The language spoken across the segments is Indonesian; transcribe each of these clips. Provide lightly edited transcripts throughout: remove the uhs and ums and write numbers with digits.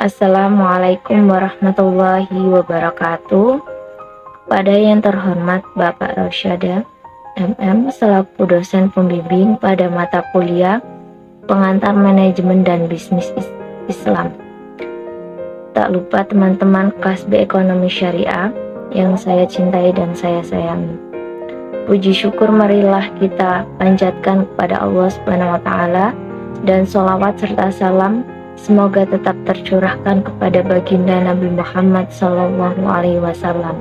Assalamualaikum warahmatullahi wabarakatuh. Kepada yang terhormat Bapak Rosyada MM selaku dosen pembimbing pada mata kuliah Pengantar Manajemen dan Bisnis Islam. Tak lupa teman-teman kelas B Ekonomi Syariah yang saya cintai dan saya sayangi. Puji syukur marilah kita panjatkan kepada Allah Subhanahu wa taala dan sholawat serta salam semoga tetap tercurahkan kepada baginda Nabi Muhammad SAW.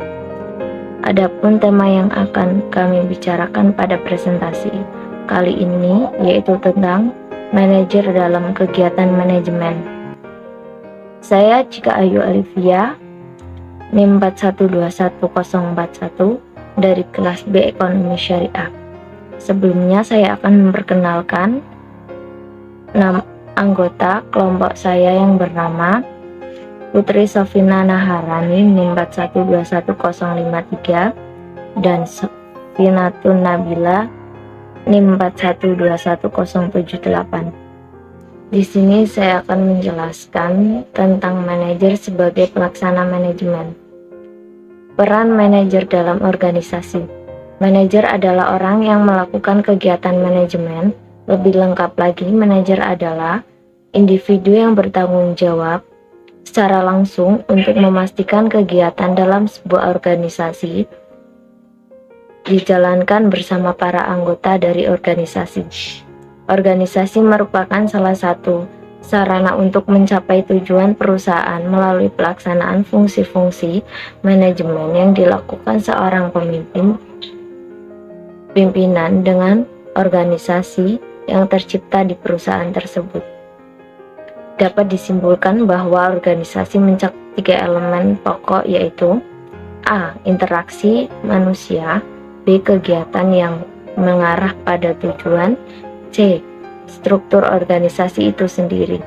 Adapun tema yang akan kami bicarakan pada presentasi kali ini yaitu tentang manajer dalam kegiatan manajemen. Saya Cika Ayu Alivia, NIM 412141 dari kelas B Ekonomi Syariah. Sebelumnya saya akan memperkenalkan anggota kelompok saya yang bernama Putri Sofina Naharani NIM 412103 dan Sofinatun Nabila NIM 412178. Di sini saya akan menjelaskan tentang manajer sebagai pelaksana manajemen. Peran manajer dalam organisasi. Manajer adalah orang yang melakukan kegiatan manajemen. Lebih lengkap lagi, manajer adalah individu yang bertanggung jawab secara langsung untuk memastikan kegiatan dalam sebuah organisasi dijalankan bersama para anggota dari organisasi. Organisasi merupakan salah satu sarana untuk mencapai tujuan perusahaan melalui pelaksanaan fungsi-fungsi manajemen yang dilakukan seorang pimpinan dengan organisasi yang tercipta di perusahaan tersebut. Dapat disimpulkan bahwa organisasi mencakup 3 elemen pokok yaitu A. Interaksi manusia, B. Kegiatan yang mengarah pada tujuan, C. Struktur organisasi itu sendiri.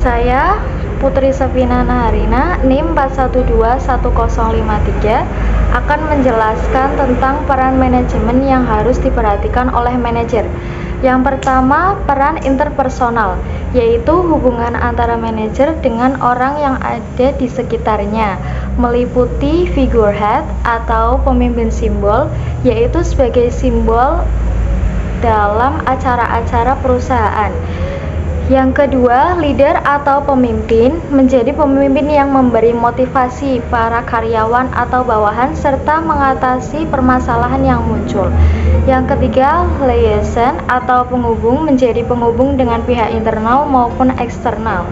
Saya Putri Sofina Naharina NIM 412103 akan menjelaskan tentang peran manajemen yang harus diperhatikan oleh manajer. Yang pertama, peran interpersonal, yaitu hubungan antara manajer dengan orang yang ada di sekitarnya, meliputi figurehead atau pemimpin simbol, yaitu sebagai simbol dalam acara-acara perusahaan. Yang kedua, leader atau pemimpin, menjadi pemimpin yang memberi motivasi para karyawan atau bawahan serta mengatasi permasalahan yang muncul. Yang ketiga, liaison atau penghubung, menjadi penghubung dengan pihak internal maupun eksternal.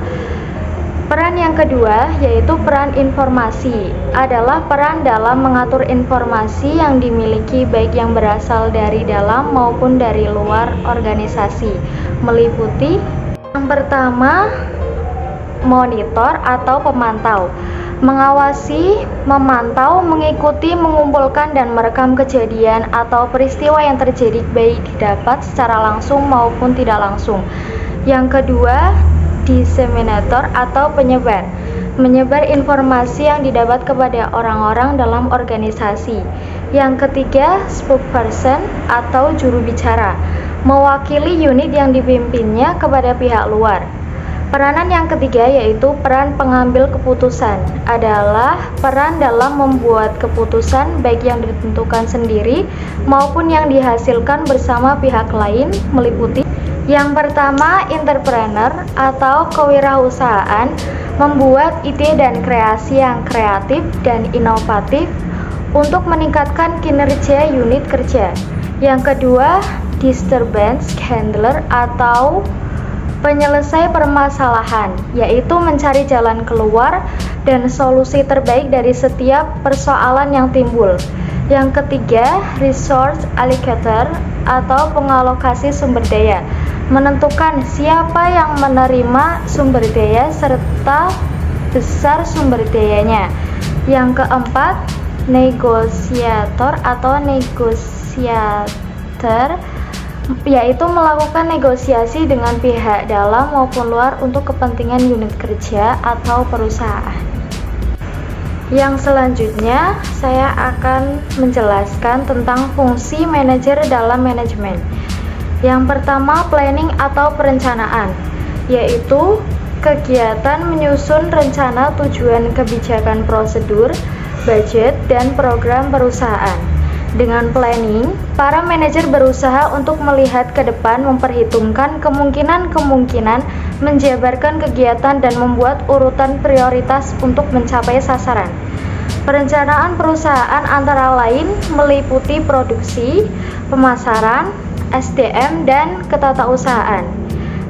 Peran yang kedua yaitu peran informasi, adalah peran dalam mengatur informasi yang dimiliki baik yang berasal dari dalam maupun dari luar organisasi, meliputi yang pertama, monitor atau pemantau, mengawasi, memantau, mengikuti, mengumpulkan dan merekam kejadian atau peristiwa yang terjadi baik didapat secara langsung maupun tidak langsung. Yang kedua, disseminator atau penyebar, menyebar informasi yang didapat kepada orang-orang dalam organisasi. Yang ketiga, spokesperson atau juru bicara, mewakili unit yang dipimpinnya kepada pihak luar. Peranan yang ketiga yaitu peran pengambil keputusan, adalah peran dalam membuat keputusan baik yang ditentukan sendiri maupun yang dihasilkan bersama pihak lain, meliputi yang pertama, entrepreneur atau kewirausahaan, membuat ide dan kreasi yang kreatif dan inovatif untuk meningkatkan kinerja unit kerja. Yang kedua, disturbance handler atau penyelesai permasalahan, yaitu mencari jalan keluar dan solusi terbaik dari setiap persoalan yang timbul. Yang ketiga, resource allocator atau pengalokasi sumber daya, menentukan siapa yang menerima sumber daya serta besar sumber dayanya. Yang keempat, negosiator atau negosiator, yaitu melakukan negosiasi dengan pihak dalam maupun luar untuk kepentingan unit kerja atau perusahaan. Yang selanjutnya, saya akan menjelaskan tentang fungsi manajer dalam manajemen. Yang pertama, planning atau perencanaan, yaitu kegiatan menyusun rencana tujuan kebijakan prosedur, budget, dan program perusahaan. Dengan planning, para manajer berusaha untuk melihat ke depan, memperhitungkan kemungkinan-kemungkinan, menjabarkan kegiatan, dan membuat urutan prioritas untuk mencapai sasaran. Perencanaan perusahaan antara lain meliputi produksi, pemasaran, SDM, dan ketatausahaan.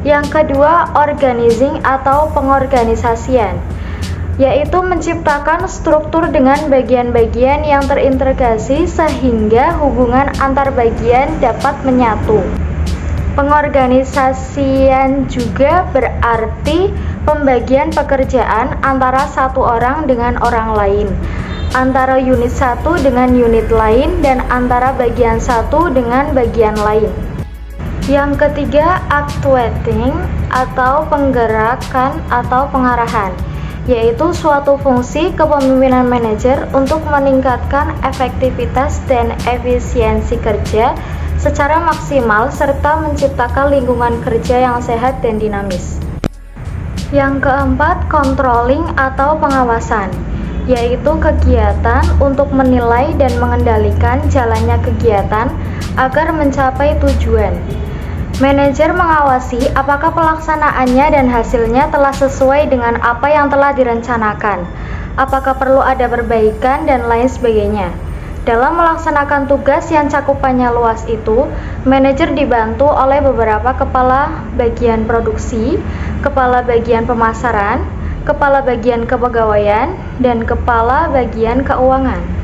Yang kedua, organizing atau pengorganisasian, yaitu menciptakan struktur dengan bagian-bagian yang terintegrasi sehingga hubungan antar bagian dapat menyatu. Pengorganisasian juga berarti pembagian pekerjaan antara satu orang dengan orang lain, antara unit satu dengan unit lain, dan antara bagian satu dengan bagian lain. Yang ketiga, actuating atau penggerakan atau pengarahan, yaitu suatu fungsi kepemimpinan manajer untuk meningkatkan efektivitas dan efisiensi kerja secara maksimal serta menciptakan lingkungan kerja yang sehat dan dinamis. Yang keempat, controlling atau pengawasan, yaitu kegiatan untuk menilai dan mengendalikan jalannya kegiatan agar mencapai tujuan. Manajer mengawasi apakah pelaksanaannya dan hasilnya telah sesuai dengan apa yang telah direncanakan, apakah perlu ada perbaikan, dan lain sebagainya. Dalam melaksanakan tugas yang cakupannya luas itu, manajer dibantu oleh beberapa kepala bagian produksi, kepala bagian pemasaran, kepala bagian kepegawaian, dan kepala bagian keuangan.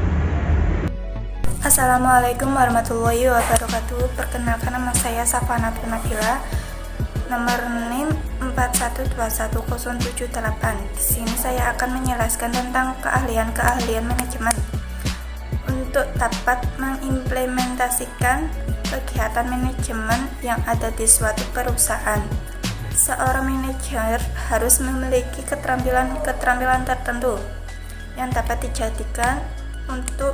Assalamualaikum warahmatullahi wabarakatuh. Perkenalkan, nama saya Safana Nabila, nomor NIM 41210778. Di sini saya akan menjelaskan tentang keahlian manajemen untuk dapat mengimplementasikan kegiatan manajemen yang ada di suatu perusahaan. Seorang manajer harus memiliki keterampilan tertentu yang dapat dijadikan untuk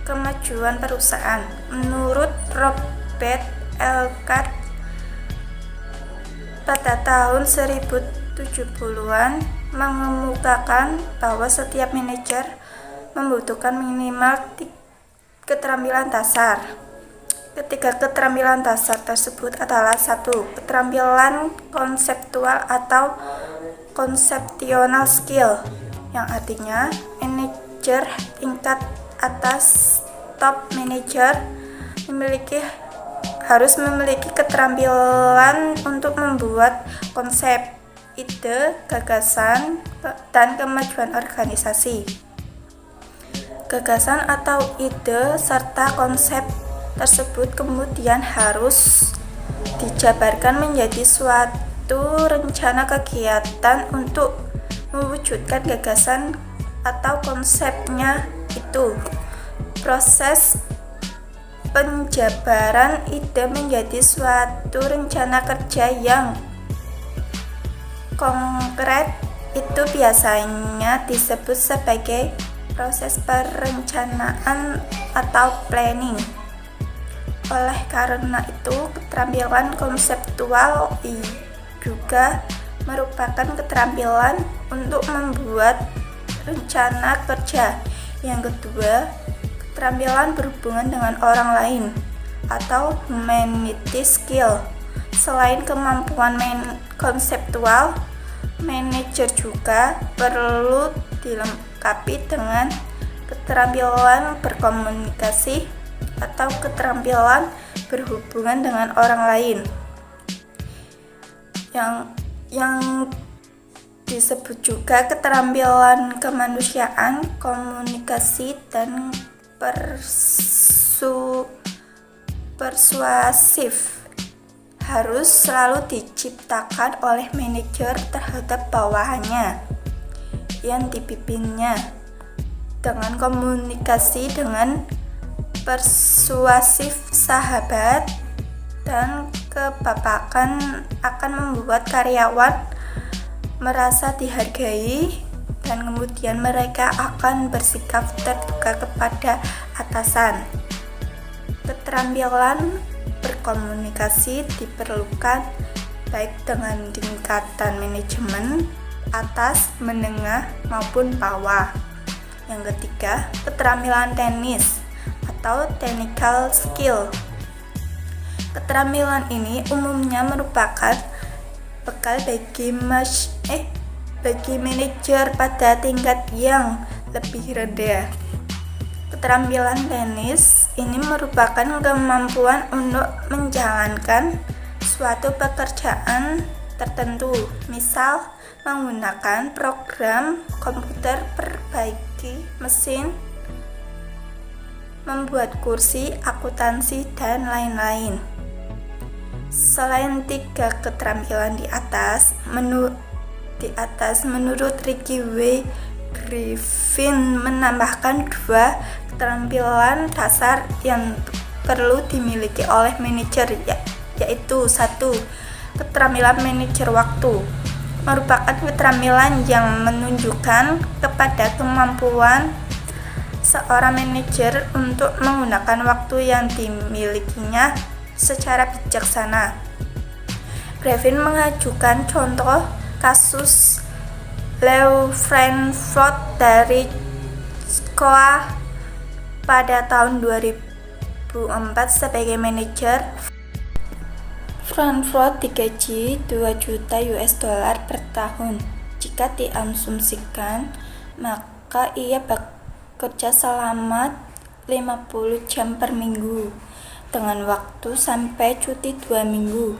kemajuan perusahaan. Menurut Robert Elkart pada tahun 1070-an mengemukakan bahwa setiap manajer membutuhkan minimal keterampilan dasar. Ketiga keterampilan dasar tersebut adalah: 1. Keterampilan konseptual atau conceptual skill, yang artinya manajer tingkat atas top manager harus memiliki keterampilan untuk membuat konsep, ide, gagasan, dan kemajuan organisasi. Gagasan atau ide serta konsep tersebut kemudian harus dijabarkan menjadi suatu rencana kegiatan untuk mewujudkan gagasan atau konsepnya itu. Proses penjabaran ide menjadi suatu rencana kerja yang konkret itu biasanya disebut sebagai proses perencanaan atau planning. Oleh karena itu, keterampilan konseptual juga merupakan keterampilan untuk membuat rencana kerja. Yang kedua, keterampilan berhubungan dengan orang lain atau humanity skill. Selain kemampuan konseptual, manajer juga perlu dilengkapi dengan keterampilan berkomunikasi atau keterampilan berhubungan dengan orang lain yang disebut juga keterampilan kemanusiaan, komunikasi, dan persuasif harus selalu diciptakan oleh manajer terhadap bawahannya yang dipimpinnya. Dengan komunikasi dengan persuasif, sahabat, dan kebapakan akan membuat karyawan merasa dihargai, dan kemudian mereka akan bersikap terbuka kepada atasan. Keterampilan berkomunikasi diperlukan baik dengan tingkatan manajemen atas, menengah, maupun bawah. Yang ketiga, keterampilan teknis atau technical skill. Keterampilan ini umumnya merupakan bekal bagi manajer pada tingkat yang lebih rendah. Keterampilan teknis ini merupakan kemampuan untuk menjalankan suatu pekerjaan tertentu, misal menggunakan program komputer, perbaiki mesin, membuat kursi, akuntansi, dan lain-lain. Selain tiga keterampilan di atas, menurut Ricky W. Griffin menambahkan dua keterampilan dasar yang perlu dimiliki oleh manajer, yaitu satu, keterampilan manajer waktu, merupakan keterampilan yang menunjukkan kepada kemampuan seorang manajer untuk menggunakan waktu yang dimilikinya secara bijaksana. Griffin mengajukan contoh kasus Leo Frankfurt dari SCOA pada tahun 2004 sebagai manajer. Frankfurt digaji 2 juta US dollar per tahun. Jika diasumsikan, maka ia bekerja selama 50 jam per minggu dengan waktu sampai cuti 2 minggu.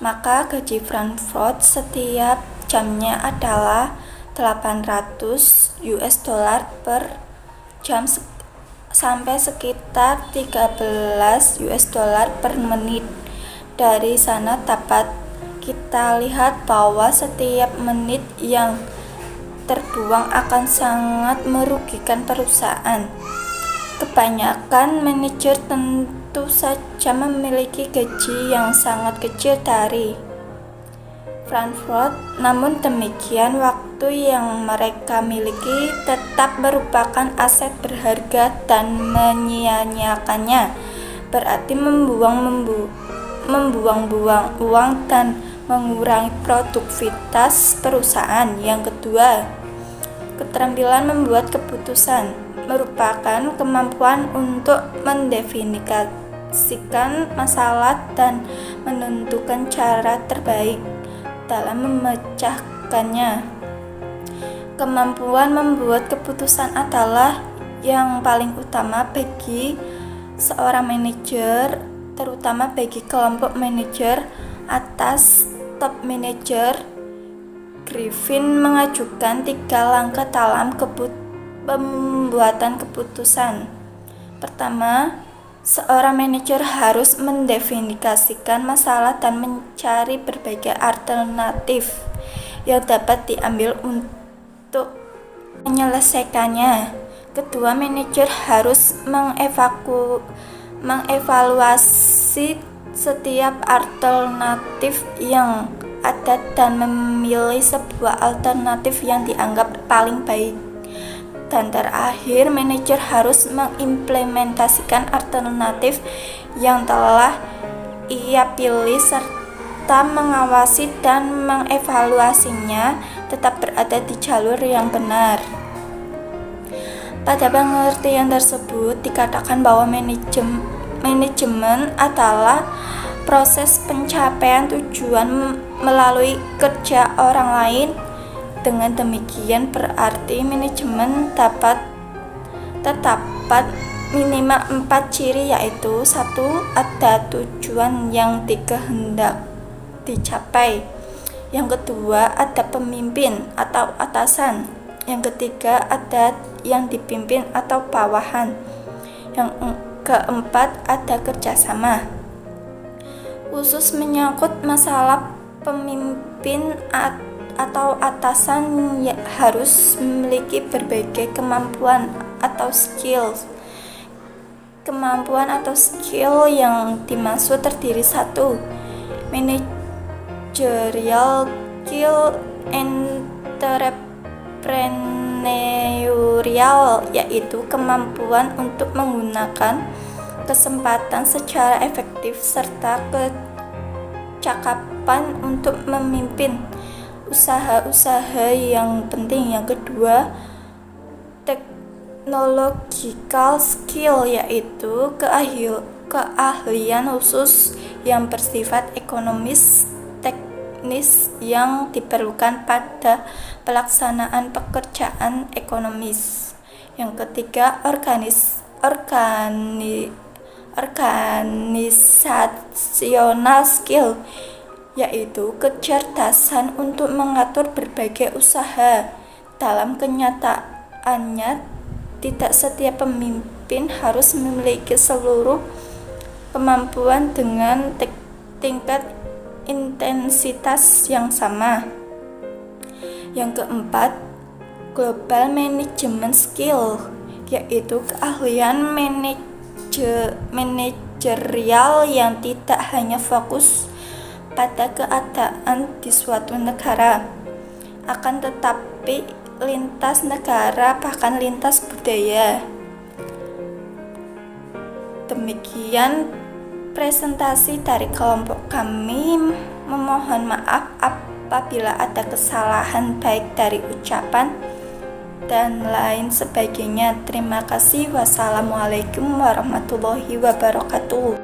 Maka gaji Frankfurt setiap jamnya adalah 800 US dollar per jam sampai sekitar 13 US dollar per menit. Dari sana dapat kita lihat bahwa setiap menit yang terbuang akan sangat merugikan perusahaan. Kebanyakan manajer tentu saja memiliki gaji yang sangat kecil dari Frankfurt, namun demikian waktu yang mereka miliki tetap merupakan aset berharga dan menyia-nyiakannya berarti membuang-buang uang dan mengurangi produktivitas perusahaan. Yang kedua, keterampilan membuat keputusan merupakan kemampuan untuk mendefinisikan masalah dan menentukan cara terbaik dalam memecahkannya. Kemampuan membuat keputusan adalah yang paling utama bagi seorang manajer, terutama bagi kelompok manajer atas top manajer. Griffin mengajukan 3 langkah dalam pembuatan keputusan. Pertama, seorang manajer harus mendefinisikan masalah dan mencari berbagai alternatif yang dapat diambil untuk menyelesaikannya. Kedua, manajer harus mengevaluasi setiap alternatif yang ada dan memilih sebuah alternatif yang dianggap paling baik. Dan terakhir, manajer harus mengimplementasikan alternatif yang telah ia pilih serta mengawasi dan mengevaluasinya tetap berada di jalur yang benar. Pada pengertian tersebut dikatakan bahwa manajemen adalah proses pencapaian tujuan melalui kerja orang lain. Dengan demikian berarti manajemen dapat terdapat minimal 4 ciri, yaitu 1. Ada tujuan yang dikehendak dicapai. Yang kedua, ada pemimpin atau atasan. Yang ketiga, ada yang dipimpin atau bawahan. Yang keempat, ada kerjasama. Khusus menyangkut masalah pemimpin atau atasan harus memiliki berbagai kemampuan atau skill. Kemampuan atau skill yang dimaksud terdiri 1. Managerial skill, entrepreneurial, yaitu kemampuan untuk menggunakan kesempatan secara efektif serta kecakapan kemampuan untuk memimpin usaha-usaha yang penting. Yang kedua, technological skill, yaitu keahlian khusus yang bersifat ekonomis teknis yang diperlukan pada pelaksanaan pekerjaan ekonomis. Yang ketiga, organisational skill, yaitu kecerdasan untuk mengatur berbagai usaha. Dalam kenyataannya, tidak setiap pemimpin harus memiliki seluruh kemampuan dengan tingkat intensitas yang sama. Yang keempat, global management skill, yaitu keahlian manajerial yang tidak hanya fokus pada keadaan di suatu negara, akan tetapi lintas negara, bahkan lintas budaya. Demikian presentasi dari kelompok kami. Memohon maaf apabila ada kesalahan baik dari ucapan dan lain sebagainya. Terima kasih. Wassalamualaikum warahmatullahi wabarakatuh.